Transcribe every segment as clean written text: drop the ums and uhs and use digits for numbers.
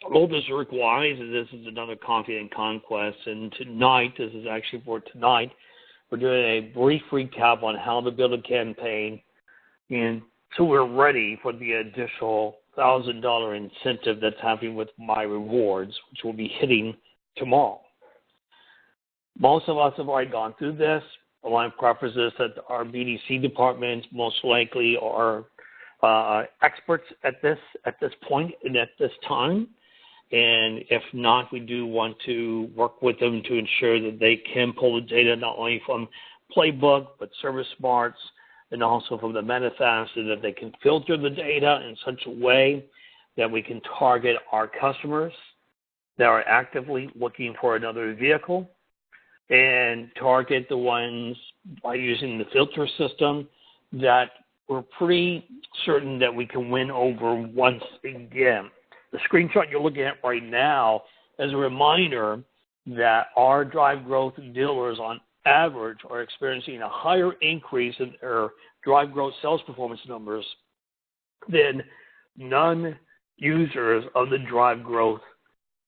All this requires is this is another Coffee and Conquest, and tonight, this is actually for tonight, we're doing a brief recap on how to build a campaign, and so we're ready for the additional $1,000 incentive that's happening with My Rewards, which will be hitting tomorrow. Most of us have already gone through this. I want to preface this that our BDC departments most likely are experts at this point and at this time. And if not, we do want to work with them to ensure that they can pull the data not only from Playbook, but Service Smarts, and also from the manifest, so that they can filter the data in such a way that we can target our customers that are actively looking for another vehicle and target the ones by using the filter system that we're pretty certain that we can win over once again. The screenshot you're looking at right now is a reminder that our drive growth dealers on average are experiencing a higher increase in their drive growth sales performance numbers than non-users of the drive growth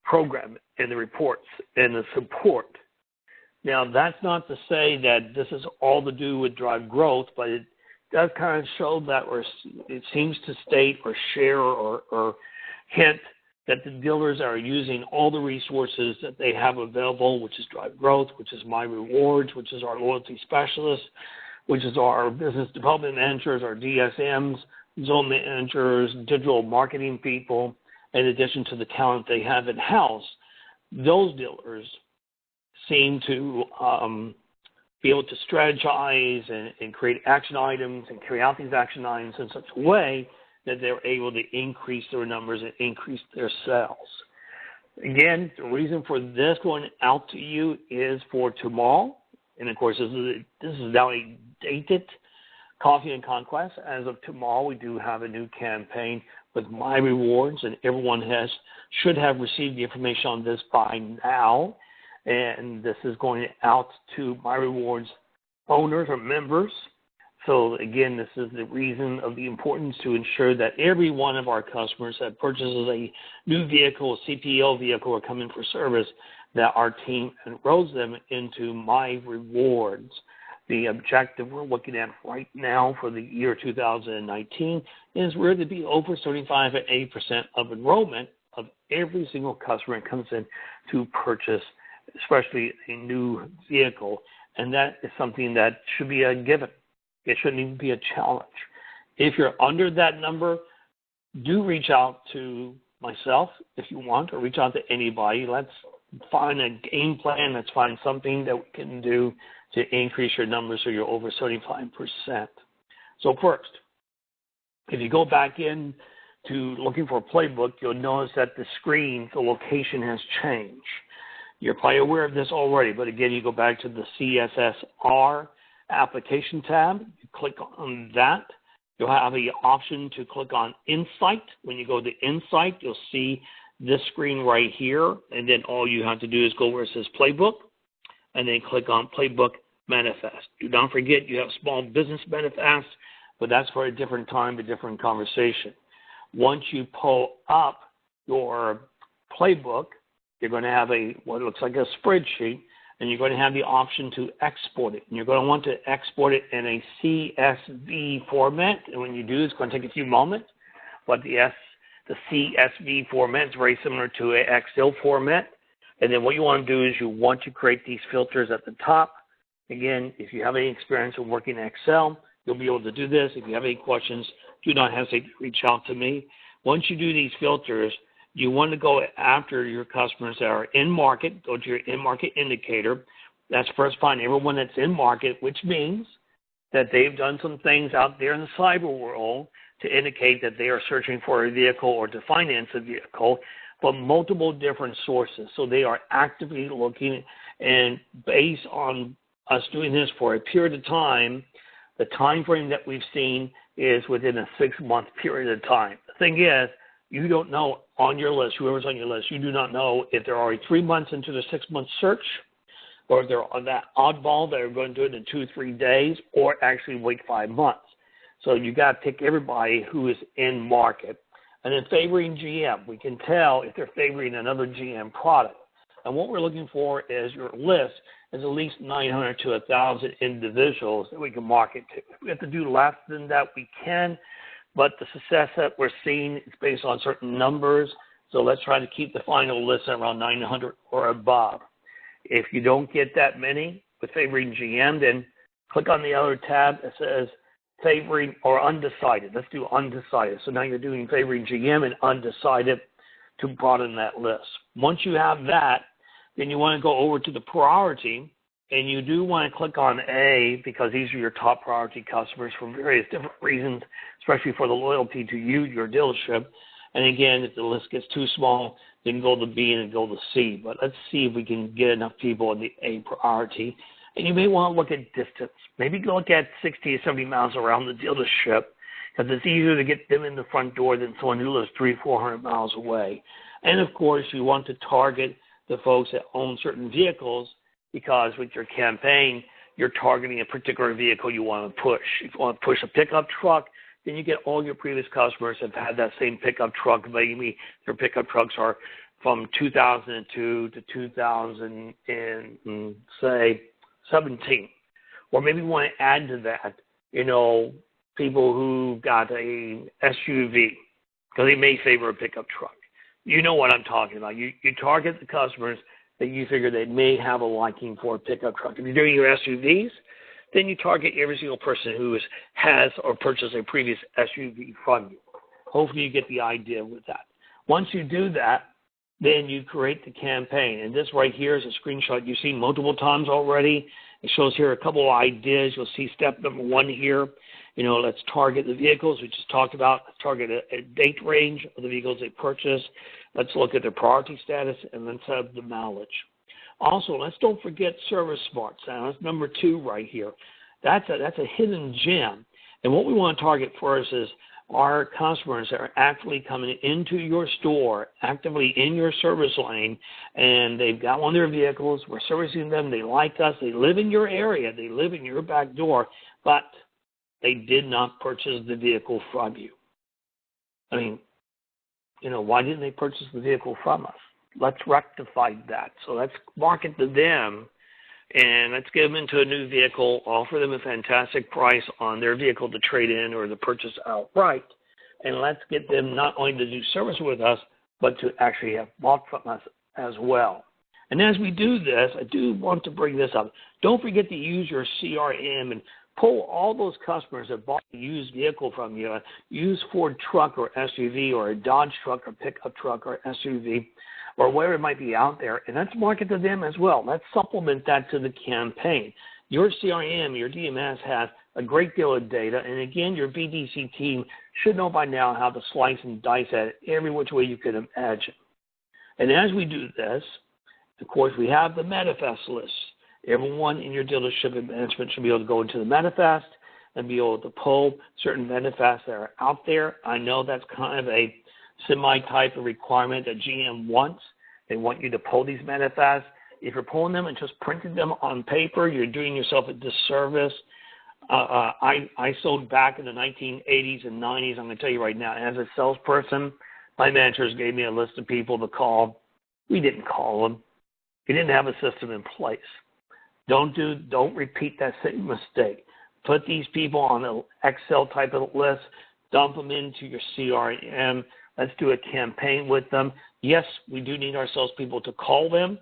program and the reports and the support. Now, that's not to say that this is all to do with drive growth, but it does kind of show that, or it seems to state or share or hint that the dealers are using all the resources that they have available, which is drive growth, which is My Rewards, which is our loyalty specialists, which is our business development managers, our DSMs, zone managers, digital marketing people, in addition to the talent they have in-house. Those dealers seem to be able to strategize and create action items and carry out these action items in such a way that they're able to increase their numbers and increase their sales. Again, the reason for this going out to you is for tomorrow. And, of course, this is now a dated Coffee and Conquest. As of tomorrow, we do have a new campaign with My Rewards, and everyone should have received the information on this by now. And this is going out to My Rewards owners or members. So, again, this is the reason of the importance to ensure that every one of our customers that purchases a new vehicle, a CPO vehicle, or come in for service, that our team enrolls them into My Rewards. The objective we're looking at right now for the year 2019 is we're to be over 75 and 80% of enrollment of every single customer that comes in to purchase, especially a new vehicle. And that is something that should be a given. It shouldn't even be a challenge. If you're under that number, do reach out to myself if you want, or reach out to anybody. Let's find a game plan. Let's find something that we can do to increase your numbers so you're over 75%. So first, if you go back in to looking for a playbook, you'll notice that the screen, the location has changed. You're probably aware of this already, but again, you go back to the CSSR application tab. You click on that. You'll have the option to click on Insight. When you go to Insight, you'll see this screen right here, and then all you have to do is go where it says Playbook, and then click on Playbook Manifest. Do not forget you have Small Business Manifest, but that's for a different time, a different conversation. Once you pull up your playbook, you're going to have what looks like a spreadsheet, and you're going to have the option to export it. And you're going to want to export it in a CSV format. And when you do, it's going to take a few moments. But the CSV format is very similar to an Excel format. And then what you want to do is you want to create these filters at the top. Again, if you have any experience with working in Excel, you'll be able to do this. If you have any questions, do not hesitate to reach out to me. Once you do these filters, you want to go after your customers that are in market. Go to your in-market indicator. That's first find everyone that's in market, which means that they've done some things out there in the cyber world to indicate that they are searching for a vehicle or to finance a vehicle from multiple different sources. So they are actively looking, and based on us doing this for a period of time, the time frame that we've seen is within a 6-month period of time. The thing is, you don't know on your list, whoever's on your list, you do not know if they're already 3 months into the 6-month search, or if they're on that oddball that are going to do it in 2 or 3 days, or actually wait 5 months. So you got to pick everybody who is in market. And then favoring GM, we can tell if they're favoring another GM product. And what we're looking for is your list is at least 900 to 1,000 individuals that we can market to. If we have to do less than that, we can, but the success that we're seeing is based on certain numbers. So let's try to keep the final list around 900 or above. If you don't get that many with favoring GM, then click on the other tab that says favoring or undecided. Let's do undecided. So now you're doing favoring GM and undecided to broaden that list. Once you have that, then you want to go over to the priority, and you do want to click on A because these are your top priority customers for various different reasons, especially for the loyalty to you, your dealership. And again, if the list gets too small, then go to B and go to C. But let's see if we can get enough people in the A priority. And you may want to look at distance. Maybe look at 60 to 70 miles around the dealership because it's easier to get them in the front door than someone who lives 300-400 miles away. And, of course, you want to target the folks that own certain vehicles because with your campaign, you're targeting a particular vehicle you want to push. If you want to push a pickup truck, then you get all your previous customers have had that same pickup truck. Maybe their pickup trucks are from 2002 to 2017. Or maybe you want to add to that, people who got a SUV because they may favor a pickup truck. You know what I'm talking about. You target the customers that you figure they may have a liking for a pickup truck. If you're doing your SUVs, then you target every single person who has or purchased a previous SUV from you. Hopefully you get the idea with that. Once you do that, then you create the campaign. And this right here is a screenshot you've seen multiple times already. It shows here a couple of ideas. You'll see step number 1 here. Let's target the vehicles we just talked about. Let's target a date range of the vehicles they purchased. Let's look at their priority status, and let's have the mileage. Also, let's don't forget Service Smarts. Now, that's number 2 right here. That's a hidden gem. And what we want to target first is our customers that are actively coming into your store, actively in your service lane, and they've got one of their vehicles. We're servicing them. They like us. They live in your area. They live in your back door, but they did not purchase the vehicle from you. I mean, why didn't they purchase the vehicle from us? Let's rectify that. So let's market to them, and let's get them into a new vehicle, offer them a fantastic price on their vehicle to trade in or to purchase outright, and let's get them not only to do service with us, but to actually have bought from us as well. And as we do this, I do want to bring this up. Don't forget to use your CRM and pull all those customers that bought a used vehicle from you, a used Ford truck or SUV or a Dodge truck or pickup truck or SUV or whatever it might be out there, and let's market to them as well. Let's supplement that to the campaign. Your CRM, your DMS has a great deal of data, and again, your BDC team should know by now how to slice and dice at it every which way you can imagine. And as we do this, of course, we have the manifest list. Everyone in your dealership and management should be able to go into the manifest and be able to pull certain manifests that are out there. I know that's kind of a semi-type of requirement that GM wants. They want you to pull these manifests. If you're pulling them and just printing them on paper, you're doing yourself a disservice. I sold back in the 1980s and 90s. I'm going to tell you right now, as a salesperson, my managers gave me a list of people to call. We didn't call them. We didn't have a system in place. Don't repeat that same mistake. Put these people on an Excel type of list, dump them into your CRM. Let's do a campaign with them. Yes, we do need our salespeople to call them,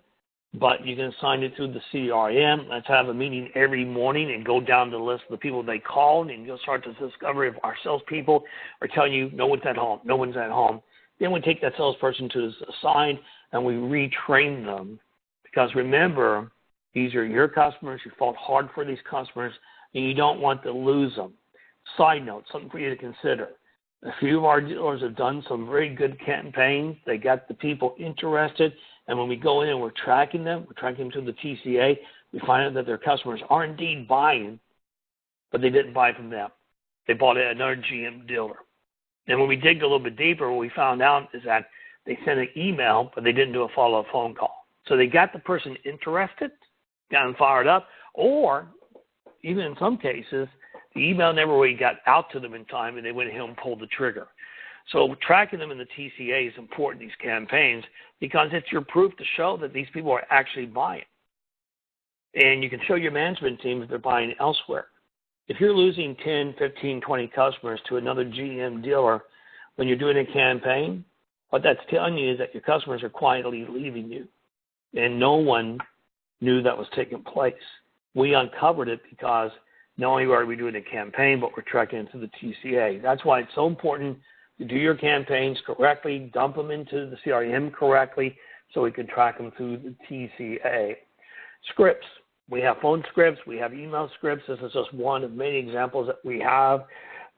but you can assign it through the CRM. Let's have a meeting every morning and go down the list of the people they called, and you'll start to discover if our salespeople are telling you no one's at home, no one's at home. Then we take that salesperson to the side and we retrain them, because remember, these are your customers. You fought hard for these customers, and you don't want to lose them. Side note, something for you to consider. A few of our dealers have done some very good campaigns. They got the people interested, and when we go in and we're tracking them to the TCA, we find out that their customers are indeed buying, but they didn't buy from them. They bought it at another GM dealer. And when we dig a little bit deeper, what we found out is that they sent an email, but they didn't do a follow-up phone call. So they got the person interested, got them fired up, or even in some cases, the email never really got out to them in time, and they went ahead and pulled the trigger. So tracking them in the TCA is important, these campaigns, because it's your proof to show that these people are actually buying. And you can show your management team if they're buying elsewhere. If you're losing 10, 15, 20 customers to another GM dealer when you're doing a campaign, what that's telling you is that your customers are quietly leaving you. And no one knew that was taking place. We uncovered it because not only are we doing a campaign, but we're tracking into the TCA. That's why it's so important to do your campaigns correctly, dump them into the CRM correctly, so we can track them through the TCA. Scripts. We have phone scripts. We have email scripts. This is just one of many examples that we have.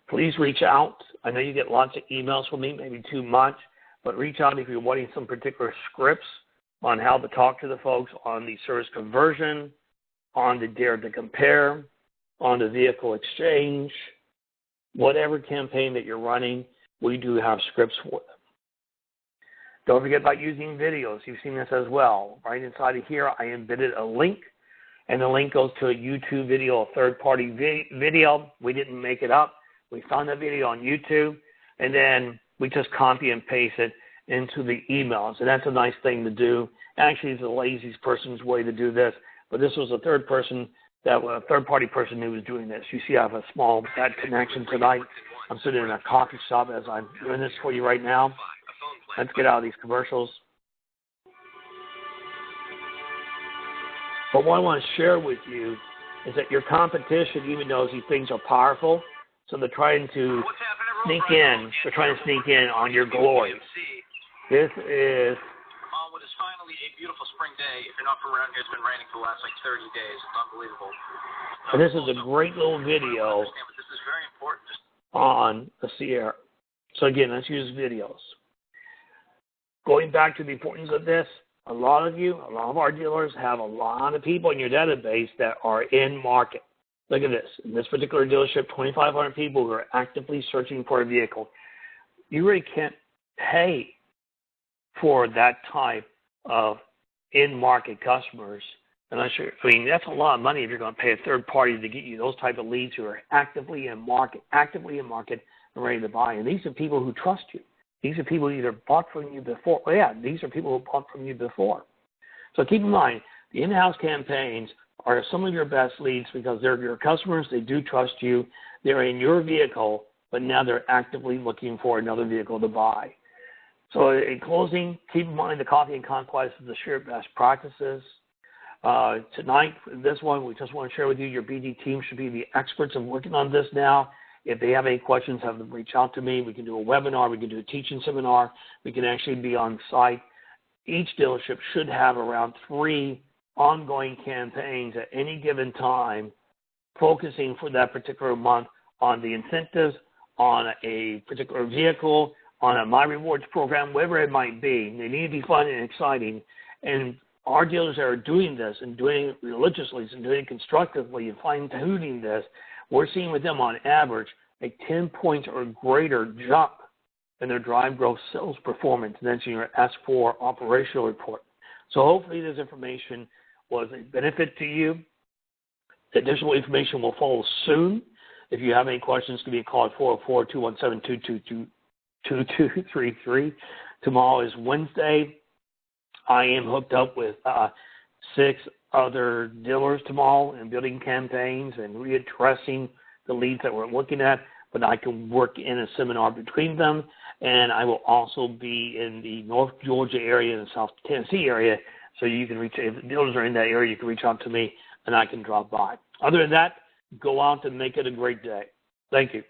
Please reach out. I know you get lots of emails from me, maybe too much, but reach out if you're wanting some particular scripts on how to talk to the folks on the service conversion, on the dare to compare, on the vehicle exchange, whatever campaign that you're running, we do have scripts for them. Don't forget about using videos. You've seen this as well. Right inside of here, I embedded a link, and the link goes to a YouTube video, a third-party video. We didn't make it up. We found the video on YouTube, and then we just copy and paste it into the emails, and that's a nice thing to do. Actually, it's the laziest person's way to do this, but this was a third-party person who was doing this. You see I have a small bad connection tonight. I'm sitting in a coffee shop as I'm doing this for you right now. Let's get out of these commercials. But what I want to share with you is that your competition even knows these things are powerful, so they're trying to sneak in. They're trying to sneak in on your glories. This is what is finally a beautiful spring day. If you're not from around here, it's been raining for the last 30 days. It's unbelievable. And this is a great little video this is very important. on the Sierra. So again, let's use videos. Going back to the importance of this, a lot of our dealers have a lot of people in your database that are in market. Look at this. In this particular dealership, 2,500 people who are actively searching for a vehicle. You really can't pay for that type of in-market customers. That's a lot of money if you're going to pay a third party to get you those type of leads who are actively in market and ready to buy. And these are people who trust you. These are people who either bought from you before. Well, yeah, these are people who bought from you before. So keep in mind, the in-house campaigns are some of your best leads because they're your customers. They do trust you. They're in your vehicle, but now they're actively looking for another vehicle to buy. So in closing, keep in mind the Coffee and Conquest is the shared best practices. Tonight, this one, we just want to share with you, your BD team should be the experts in working on this now. If they have any questions, have them reach out to me. We can do a webinar. We can do a teaching seminar. We can actually be on site. Each dealership should have around 3 ongoing campaigns at any given time, focusing for that particular month on the incentives, on a particular vehicle, on a My Rewards program, whatever it might be. They need to be fun and exciting. And our dealers that are doing this and doing it religiously and doing it constructively and fine-tuning this, we're seeing with them on average a 10 points or greater jump in their drive growth sales performance. And that's in your S4 operational report. So hopefully this information was a benefit to you. Additional information will follow soon. If you have any questions, give me a call at 404-217-2233. Tomorrow is Wednesday. I am hooked up with 6 other dealers tomorrow and building campaigns and readdressing the leads that we're looking at, but I can work in a seminar between them. And I will also be in the North Georgia area and South Tennessee area, so you can reach, if the dealers are in that area, you can reach out to me and I can drop by. Other than that, go out and make it a great day. Thank you.